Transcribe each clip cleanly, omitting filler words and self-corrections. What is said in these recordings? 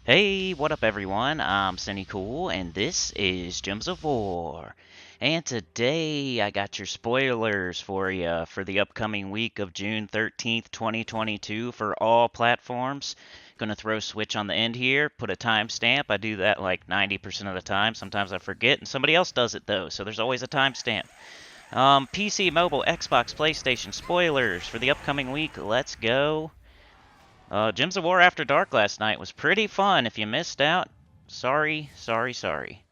Hey, what up everyone? I'm Sinnycool, and this is Gems of War. And today I got your spoilers for you for the upcoming week of June 13th, 2022 for all platforms. Gonna throw Switch on the end here, put a timestamp. I do that like 90% of the time. Sometimes I forget, and somebody else does it though, so there's always a timestamp. PC, mobile, Xbox, PlayStation spoilers for the upcoming week. Let's go. Gems of War After Dark last night was pretty fun. If you missed out, sorry, sorry, sorry.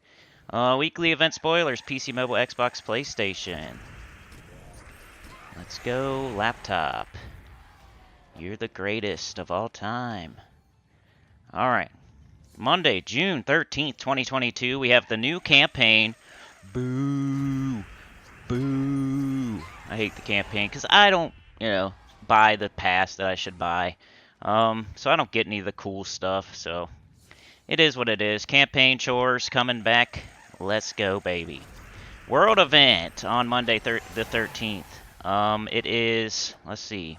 Weekly event spoilers, PC, mobile, Xbox, PlayStation. Let's go, laptop. You're the greatest of all time. Alright. Monday, June 13th, 2022, we have the new campaign. Boo! Boo! I hate the campaign because I don't, buy the pass that I should buy. So I don't get any of the cool stuff, so it is what it is. Campaign chores coming back. Let's go, baby. World event on Monday the 13th. It is, let's see.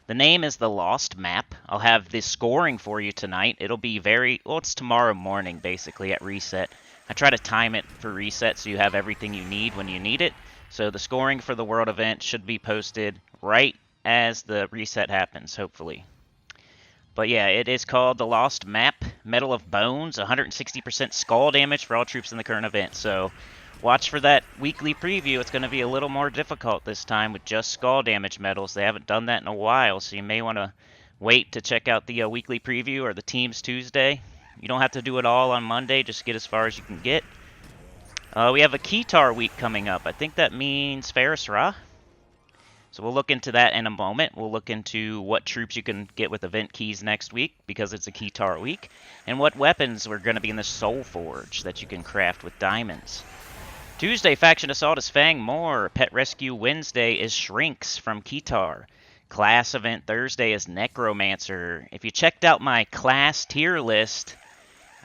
The name is The Lost Map. I'll have the scoring for you tonight. It'll be it's tomorrow morning, basically, at reset. I try to time it for reset so you have everything you need when you need it. So the scoring for the world event should be posted right as the reset happens, hopefully. But yeah, it is called The Lost Map, Medal of Bones, 160% skull damage for all troops in the current event. So watch for that weekly preview. It's going to be a little more difficult this time with just skull damage medals. They haven't done that in a while, so you may want to wait to check out the weekly preview or the Teams Tuesday. You don't have to do it all on Monday, just get as far as you can get. We have a Keytar week coming up. I think that means Ferrous. So we'll look into that in a moment. We'll look into what troops you can get with event keys next week, because it's a Keytar week, and what weapons are going to be in the Soul Forge that you can craft with diamonds. Tuesday, Faction Assault is Fang Moore. Pet Rescue Wednesday is Shrinks from Keytar. Class event Thursday is Necromancer. If you checked out my class tier list,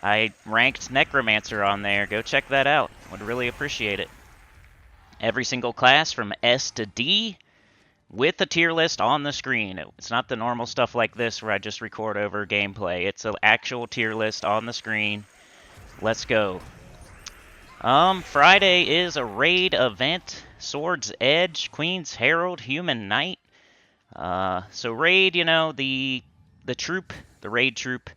I ranked Necromancer on there. Go check that out. Would really appreciate it. Every single class from S to D, with the tier list on the screen. It's not the normal stuff like this where I just record over gameplay. It's an actual tier list on the screen. Let's go. Friday is a raid event. Sword's Edge, Queen's Herald, Human Knight. So raid, the raid troop,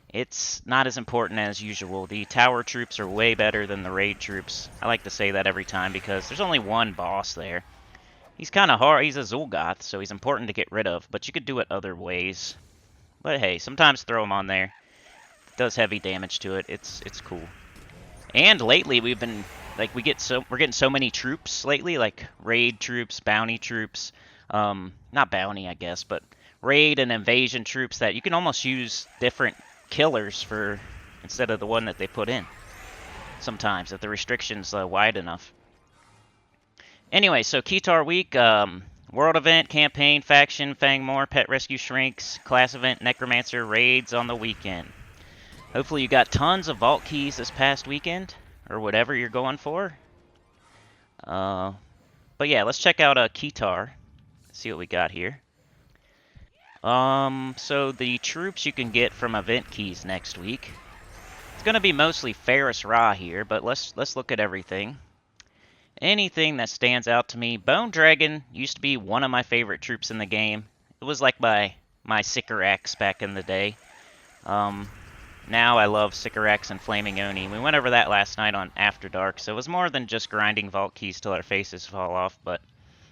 it's not as important as usual. The tower troops are way better than the raid troops. I like to say that every time because there's only one boss there. He's kind of hard. He's a Zul'Goth, so he's important to get rid of, but you could do it other ways. But hey, sometimes throw him on there. It does heavy damage to it. It's cool. And lately we've been we're getting so many troops lately, like raid troops, bounty troops, not bounty I guess, but raid and invasion troops that you can almost use different killers for instead of the one that they put in. Sometimes if the restriction's wide enough. Anyway, so Keytar week, world event, campaign, faction, Fangmore, pet rescue, shrinks, class event, necromancer, raids on the weekend. Hopefully you got tons of vault keys this past weekend, or whatever you're going for. But yeah, let's check out Keytar. See what we got here. So the troops you can get from event keys next week. It's gonna be mostly Ferrous here, but let's look at everything. Anything that stands out to me, Bone Dragon used to be one of my favorite troops in the game. It was like my Sycorax back in the day. Now I love Sycorax and Flaming Oni. We went over that last night on After Dark, so it was more than just grinding vault keys till our faces fall off, but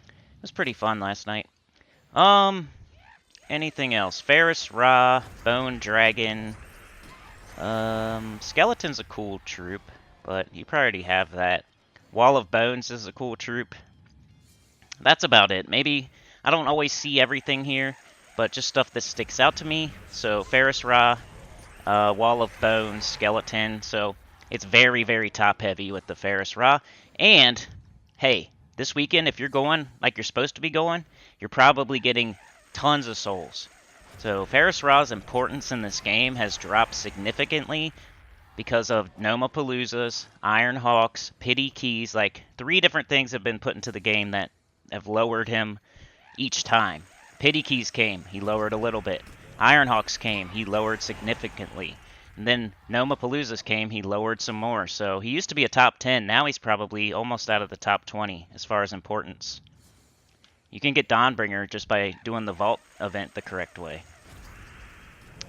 it was pretty fun last night. Anything else? Ferrous, Bone Dragon. Skeleton's a cool troop, but you probably already have that. Wall of Bones is a cool troop. That's about it. Maybe I don't always see everything here, but just stuff that sticks out to me. So Ferrous, Wall of Bones, Skeleton. So it's very, very top heavy with the Ferrous. And hey, this weekend, if you're going like you're supposed to be going, you're probably getting tons of souls. So Ferrous' importance in this game has dropped significantly because of Nomapalooza's, Iron Hawks, Pity Keys. Like 3 different things have been put into the game that have lowered him each time. Pity Keys came, he lowered a little bit. Ironhawks came, he lowered significantly. And then Nomapaloozas came, he lowered some more. So he used to be a top 10, now he's probably almost out of the top 20 as far as importance. You can get Dawnbringer just by doing the Vault event the correct way.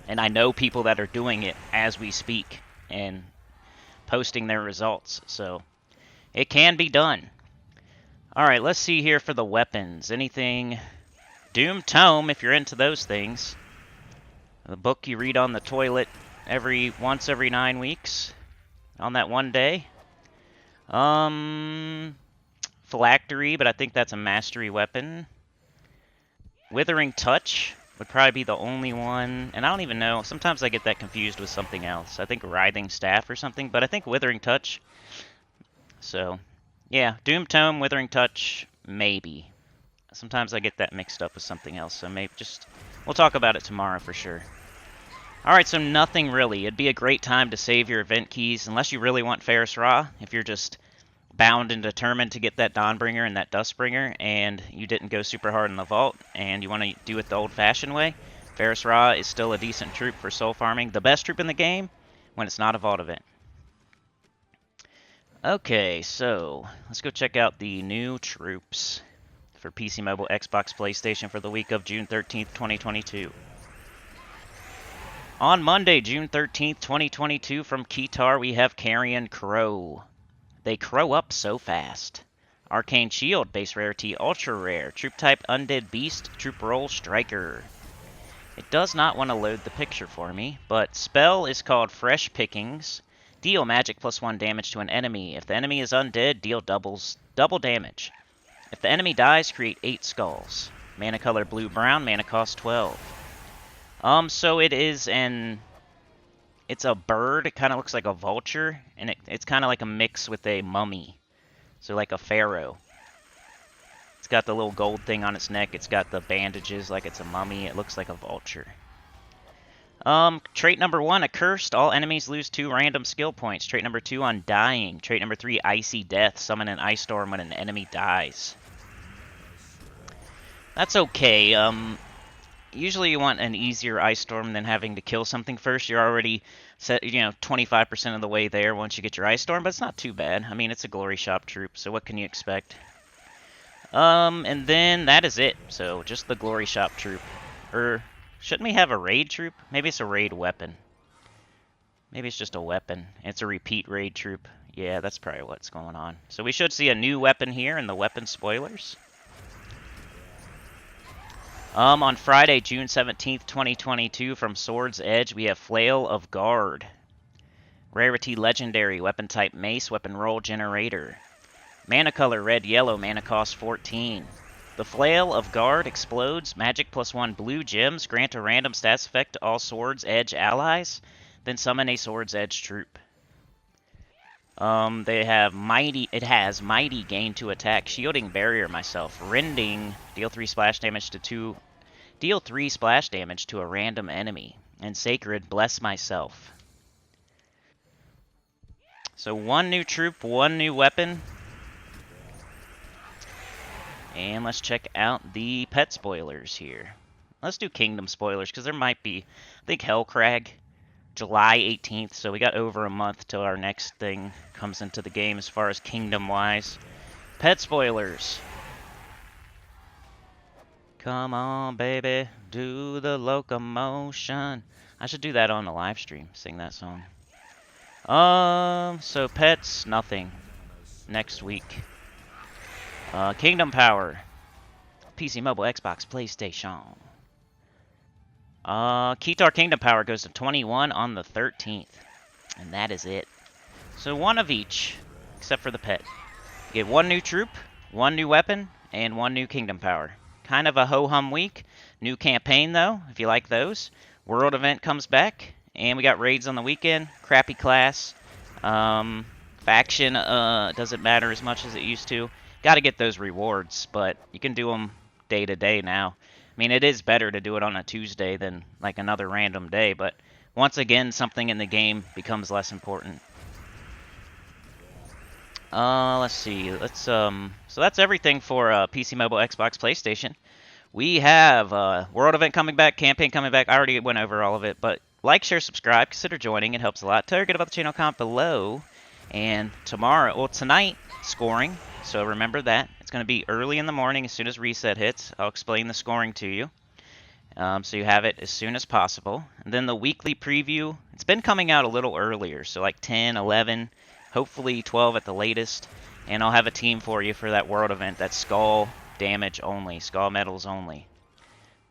And I know people that are doing it as we speak and posting their results, so it can be done. Alright, let's see here for the weapons. Anything... Doom Tome, if you're into those things. The book you read on the toilet once every 9 weeks. On that one day. Phylactery, but I think that's a mastery weapon. Withering Touch would probably be the only one. And I don't even know. Sometimes I get that confused with something else. I think Writhing Staff or something. But I think Withering Touch. So, yeah. Doom Tome, Withering Touch, maybe. Sometimes I get that mixed up with something else. So maybe just... We'll talk about it tomorrow for sure. Alright, so nothing really. It'd be a great time to save your event keys. Unless you really want Ferrous Raw. If you're just bound and determined to get that Dawnbringer and that Dustbringer, and you didn't go super hard in the vault, and you want to do it the old-fashioned way, Ferrous Raw is still a decent troop for soul farming. The best troop in the game when it's not a vault event. Okay, so let's go check out the new troops for PC Mobile, Xbox, PlayStation for the week of June 13th, 2022. On Monday, June 13th, 2022, from Keytar, we have Carrion Crow. They crow up so fast. Arcane Shield, base rarity, ultra rare. Troop type Undead Beast, troop role Striker. It does not want to load the picture for me, but spell is called Fresh Pickings. Deal magic +1 damage to an enemy. If the enemy is undead, deal double damage. If the enemy dies, create 8 skulls. Mana color blue-brown, mana cost 12. So it is it's a bird. It kind of looks like a vulture, and it's kind of like a mix with a mummy. So like a pharaoh. It's got the little gold thing on its neck. It's got the bandages like it's a mummy. It looks like a vulture. Trait number 1, Accursed. All enemies lose 2 random skill points. Trait number 2, Undying. Trait number 3, Icy Death. Summon an ice storm when an enemy dies. That's okay. Usually you want an easier ice storm than having to kill something first. You're already set, 25% of the way there once you get your ice storm, but it's not too bad. I mean, it's a glory shop troop, so what can you expect? And then that is it. So just the glory shop troop. Or shouldn't we have a raid troop? Maybe it's a raid weapon. Maybe it's just a weapon. It's a repeat raid troop. Yeah, that's probably what's going on. So we should see a new weapon here in the weapon spoilers. On Friday, June 17th, 2022, from Sword's Edge, we have Flail of Guard. Rarity Legendary, weapon type Mace, weapon roll Generator. Mana color red, yellow, mana cost 14. The Flail of Guard explodes, magic +1 blue gems, grant a random stats effect to all Sword's Edge allies, then summon a Sword's Edge troop. It has Mighty, gain to attack, Shielding Barrier myself, Rending, deal 3 splash damage to a random enemy, and Sacred, bless myself. So 1 new troop, 1 new weapon. And let's check out the pet spoilers here. Let's do kingdom spoilers, because there might be, I think Hellcrag, July 18th, so we got over a month till our next thing comes into the game as far as kingdom-wise. Pet spoilers. Come on, baby, do the locomotion. I should do that on the live stream, sing that song. So pets, nothing. Next week. Kingdom Power. PC, Mobile, Xbox, PlayStation. Keytar Kingdom Power goes to 21 on the 13th. And that is it. So 1 of each, except for the pet. You get 1 new troop, 1 new weapon, and 1 new Kingdom Power. Kind of a ho-hum week. New campaign, though, if you like those. World event comes back. And we got raids on the weekend. Crappy class. Faction doesn't matter as much as it used to. Got to get those rewards, but you can do them day to day now. I mean, it is better to do it on a Tuesday than like another random day, but once again, something in the game becomes less important. Let's see. So that's everything for PC, Mobile, Xbox, PlayStation. We have world event coming back, campaign coming back. I already went over all of it, but like, share, subscribe, consider joining. It helps a lot. Tell your good about the channel, comment below. And tomorrow, well, tonight, scoring. So remember that. It's going to be early in the morning as soon as reset hits. I'll explain the scoring to you. So you have it as soon as possible. And then the weekly preview, it's been coming out a little earlier. So like 10, 11, hopefully 12 at the latest. And I'll have a team for you for that world event. That's skull damage only, skull metals only.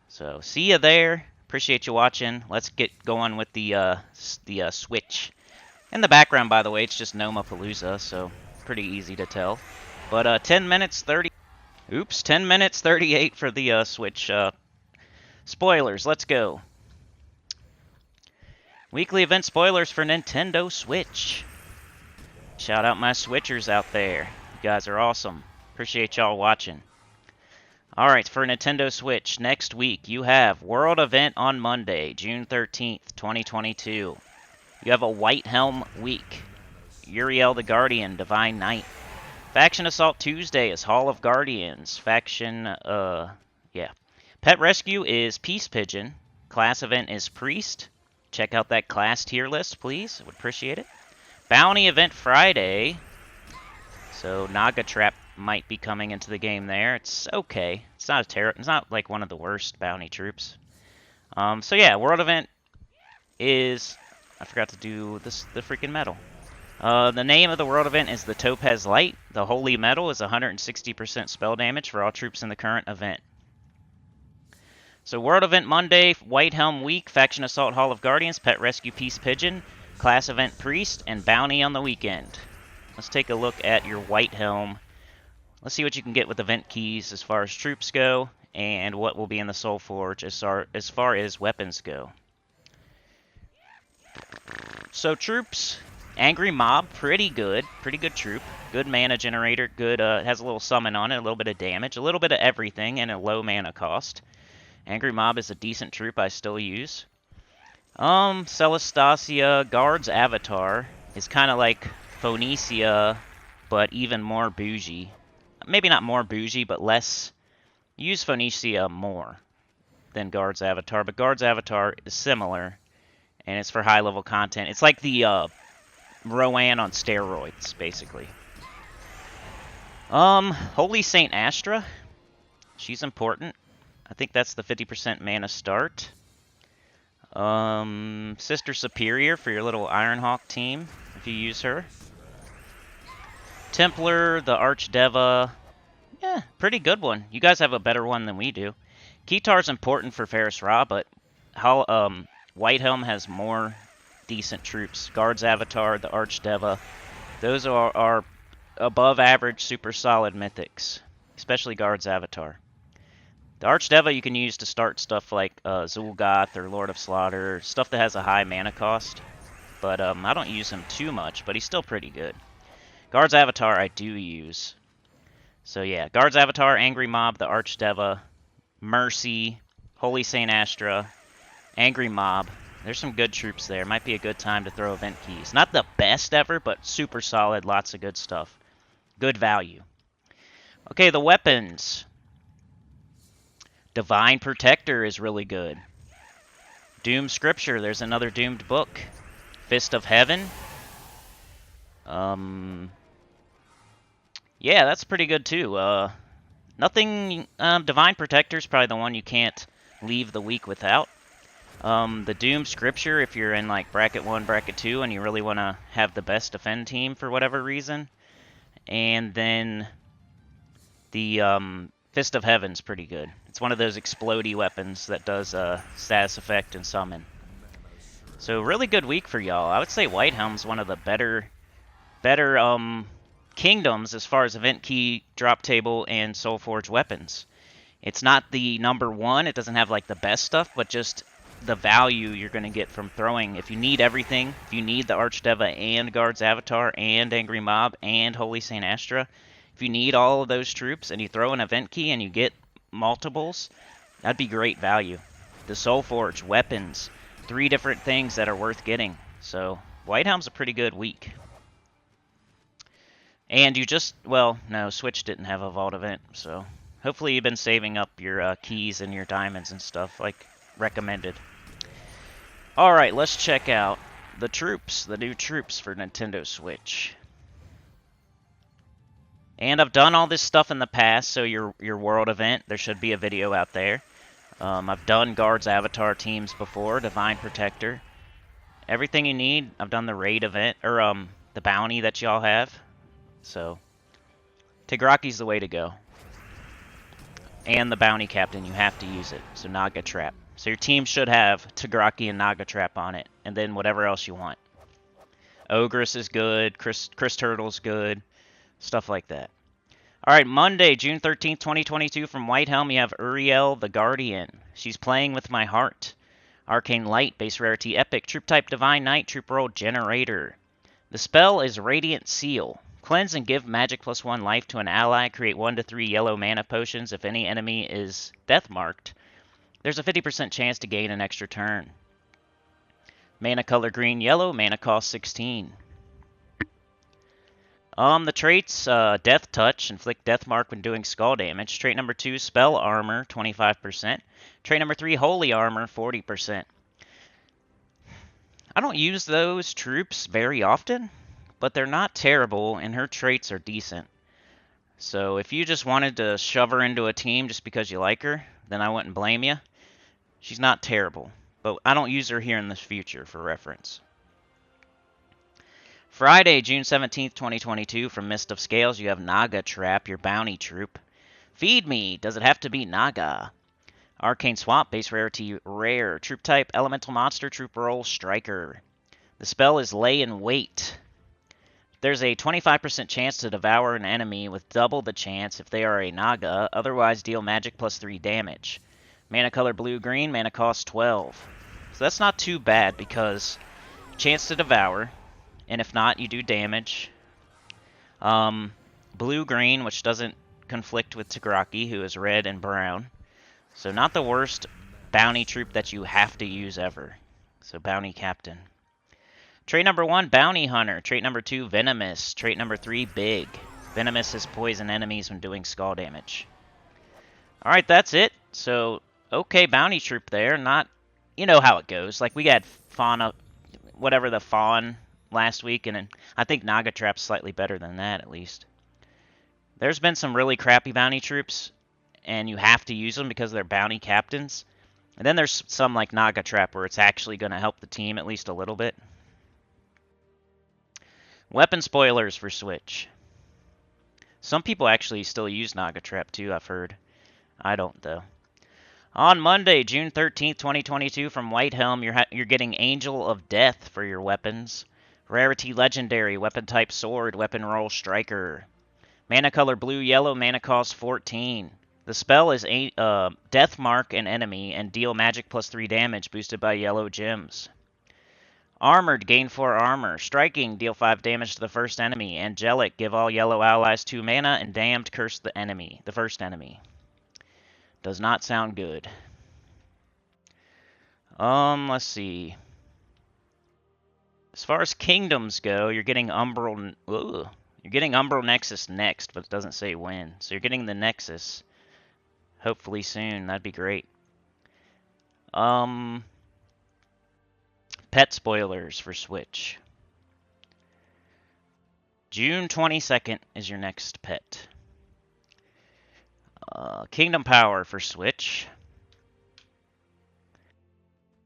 So see you there. Appreciate you watching. Let's get going with the switch. In the background, by the way, it's just Nomapalooza, so pretty easy to tell. But 10 minutes 30. Oops, 10 minutes 38 for the switch. Spoilers. Let's go. Weekly event spoilers for Nintendo Switch. Shout out my Switchers out there. You guys are awesome. Appreciate y'all watching. Alright, for Nintendo Switch, next week you have World Event on Monday, June 13th, 2022. You have a White Helm week. Uriel the Guardian, Divine Knight. Faction Assault Tuesday is Hall of Guardians. Faction, Pet Rescue is Peace Pigeon. Class event is Priest. Check out that class tier list, please. Would appreciate it. Bounty event Friday. So Naga Trap might be coming into the game there. It's okay. It's not it's not like one of the worst bounty troops. So yeah, world event is, I forgot to do this, the freaking medal. The name of the world event is the Topaz Light. The Holy Medal is 160% spell damage for all troops in the current event. So world event Monday, White Helm week, Faction Assault Hall of Guardians, Pet Rescue Peace Pigeon, class event Priest, and bounty on the weekend. Let's take a look at your White Helm. Let's see what you can get with event keys as far as troops go, and what will be in the Soul Forge as far as weapons go. So troops, Angry Mob, pretty good troop. Good mana generator, good, has a little summon on it, a little bit of damage, a little bit of everything, and a low mana cost. Angry Mob is a decent troop I still use. Celestasia, Guard's Avatar, is kind of like Phoenicia, but even more bougie. Maybe not more bougie, but less. Use Phoenicia more than Guard's Avatar, but Guard's Avatar is similar, and it's for high-level content. It's like the Rowan on steroids, basically. Holy Saint Astra. She's important. I think that's the 50% mana start. Sister Superior for your little Ironhawk team, if you use her. Templar, the Archdeva. Yeah, pretty good one. You guys have a better one than we do. Kitar's important for Ferrous Ra, but White Helm has more decent troops. Guard's Avatar, the Archdeva. Those are above average, super solid mythics. Especially Guard's Avatar. The Archdeva you can use to start stuff like Zul'Goth or Lord of Slaughter. Stuff that has a high mana cost. But I don't use him too much, but he's still pretty good. Guard's Avatar I do use. So yeah, Guard's Avatar, Angry Mob, the Archdeva, Mercy, Holy Saint Astra, Angry Mob. There's some good troops there. Might be a good time to throw event keys. Not the best ever, but super solid. Lots of good stuff. Good value. Okay, the weapons. Divine Protector is really good. Doom Scripture. There's another doomed book. Fist of Heaven. Yeah, that's pretty good too. Nothing. Divine Protector's probably the one you can't leave the week without. The Doom Scripture, if you're in like bracket 1, bracket 2, and you really want to have the best defend team for whatever reason. And then the Fist of Heaven's pretty good. It's one of those explodey weapons that does status effect and summon. So really good week for y'all. I would say White Helm's one of the better kingdoms as far as event key, drop table, and Soul Forge weapons. It's not the #1. It doesn't have like the best stuff, but just the value you're going to get from throwing. If you need everything, if you need the Archdeva and Guard's Avatar and Angry Mob and Holy Saint Astra, if you need all of those troops and you throw an event key and you get multiples, that'd be great value. The Soul Forge, weapons, 3 different things that are worth getting. So White Helm's a pretty good week. And you just, well, no, Switch didn't have a Vault event, so Hopefully you've been saving up your keys and your diamonds and stuff, like recommended. Alright, let's check out the troops, the new troops for Nintendo Switch. And I've done all this stuff in the past, so your world event, there should be a video out there. I've done Guards Avatar teams before, Divine Protector. Everything you need, I've done the raid event, or the bounty that y'all have. So, Tigraki's the way to go. And the bounty captain, you have to use it. So Naga Trap. So your team should have Tigraki and Naga Trap on it, and then whatever else you want. Ogress is good, Chris Turtle's good, stuff like that. Alright, Monday, June 13th, 2022, from Whitehelm, you have Uriel the Guardian. She's playing with my heart. Arcane Light, base rarity Epic, troop type Divine Knight, troop roll Generator. The spell is Radiant Seal. Cleanse and give magic +1 life to an ally. Create 1 to 3 yellow mana potions if any enemy is death marked. There's a 50% chance to gain an extra turn. Mana color green yellow, mana cost 16. The traits, Death Touch, inflict death mark when doing skull damage. Trait number 2, Spell Armor, 25%. Trait number 3, Holy Armor, 40%. I don't use those troops very often, but they're not terrible, and her traits are decent. So if you just wanted to shove her into a team just because you like her, then I wouldn't blame you. She's not terrible, but I don't use her here in the future for reference. Friday, June 17th, 2022, from Mist of Scales, you have Naga Trap, your bounty troop. Feed me! Does it have to be Naga? Arcane Swamp, base rarity rare. Troop type, elemental monster, troop roll, striker. The spell is Lay in Wait. There's a 25% chance to devour an enemy with double the chance if they are a Naga, otherwise deal magic +3 damage. Mana color blue-green, mana cost 12. So that's not too bad because chance to devour, and if not, you do damage. Blue-green, which doesn't conflict with Tigraki, who is red and brown. So not the worst bounty troop that you have to use ever. So bounty captain. Trait number 1, Bounty Hunter. Trait number 2, Venomous. Trait number 3, Big. Venomous is poison enemies when doing skull damage. Alright, that's it. So, okay, bounty troop there. Not, you know how it goes. Like, we got Fauna, whatever the Fawn last week, and I think Naga Trap's slightly better than that, at least. There's been some really crappy bounty troops, and you have to use them because they're bounty captains. And then there's some like Naga Trap where it's actually going to help the team at least a little bit. Weapon spoilers for Switch. Some people actually still use Naga Trap too, I've heard. I don't, though. On Monday, June 13th, 2022, from Whitehelm, you're getting Angel of Death for your weapons. Rarity Legendary, weapon type Sword, weapon roll Striker. Mana color blue-yellow, mana cost 14. The spell is Death Mark an enemy and deal magic +3 damage boosted by yellow gems. Armored, gain 4 armor. Striking, deal 5 damage to the first enemy. Angelic, give all yellow allies 2 mana. And Damned, curse the first enemy. Does not sound good. Let's see. As far as kingdoms go, you're getting Umbral Nexus next, but it doesn't say when. So you're getting the Nexus. Hopefully soon. That'd be great. Pet spoilers for Switch. June 22nd is your next pet. Kingdom Power for Switch.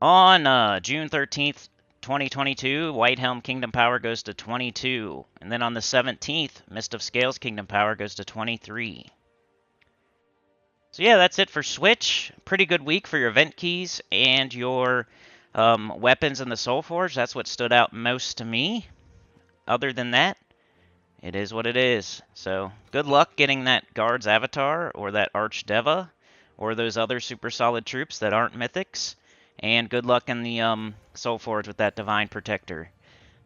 On June 13th, 2022, Whitehelm Kingdom Power goes to 22. And then on the 17th, Mist of Scales Kingdom Power goes to 23. So yeah, that's it for Switch. Pretty good week for your event keys and your weapons in the Soul Forge. That's what stood out most to me. Other than that, it is what it is. So, good luck getting that Guard's Avatar, or that Archdeva, or those other super solid troops that aren't mythics. And good luck in the Soul Forge with that Divine Protector.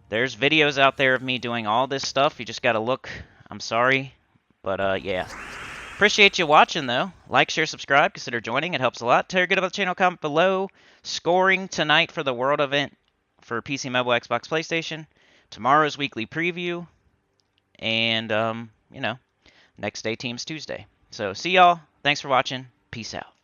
There's videos out there of me doing all this stuff. You just gotta look. I'm sorry. But, yeah. Appreciate you watching, though. Like, share, subscribe. Consider joining. It helps a lot. Tell your good about the channel. Comment below. Scoring tonight for the World event for PC, Mobile, Xbox, PlayStation. Tomorrow's weekly preview. And, you know, next day team's Tuesday. So, see y'all. Thanks for watching. Peace out.